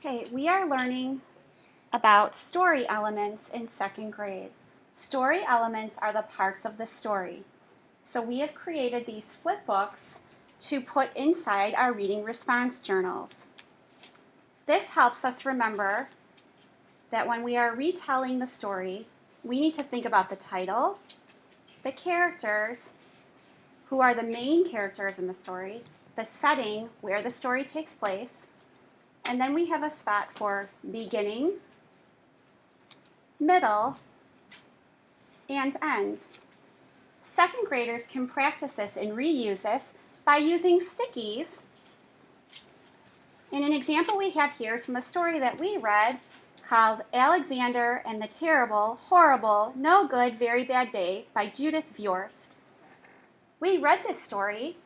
Okay, we are learning about story elements in second grade. Story elements are the parts of the story. So we have created these flip books to put inside our reading response journals. This helps us remember that when we are retelling the story, we need to think about the title, the characters, who are the main characters in the story, the setting where the story takes place, and then we have a spot for beginning, middle, and end. Second graders can practice this and reuse this by using stickies. And an example we have here is from a story that we read called Alexander and the Terrible, Horrible, No Good, Very Bad Day by Judith Viorst. We read this story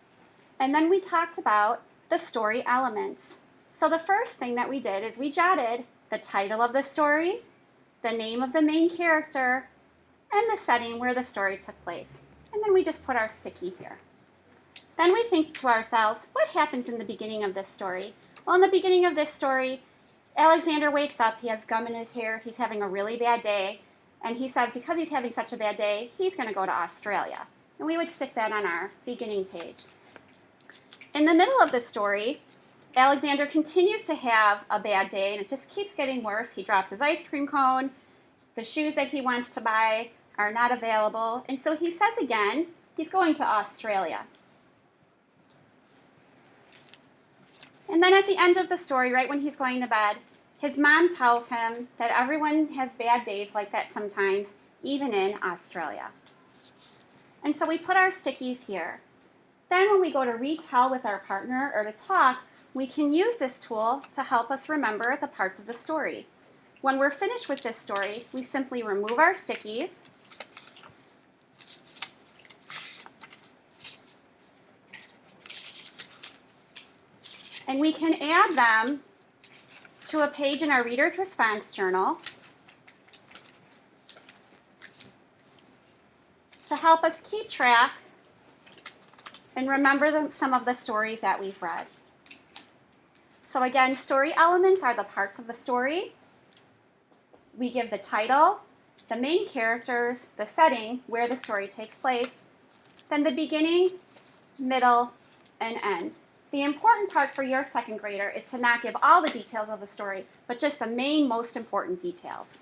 and then we talked about the story elements. So the first thing that we did is we jotted the title of the story, the name of the main character, and the setting where the story took place. And then we just put our sticky here. Then we think to ourselves, what happens in the beginning of this story? Well, in the beginning of this story, Alexander wakes up, he has gum in his hair, he's having a really bad day, and he says because he's having such a bad day, he's going to go to Australia. And we would stick that on our beginning page. In the middle of the story, Alexander continues to have a bad day, and it just keeps getting worse. He drops his ice cream cone, the shoes that he wants to buy are not available, and so he says again, he's going to Australia. And then at the end of the story, right when he's going to bed, his mom tells him that everyone has bad days like that sometimes, even in Australia. And so we put our stickies here. Then when we go to retell with our partner or to talk, we can use this tool to help us remember the parts of the story. When we're finished with this story, we simply remove our stickies, and we can add them to a page in our Reader's Response Journal to help us keep track and remember some of the stories that we've read. So again, story elements are the parts of the story. We give the title, the main characters, the setting where the story takes place, then the beginning, middle, and end. The important part for your second grader is to not give all the details of the story, but just the main, most important details.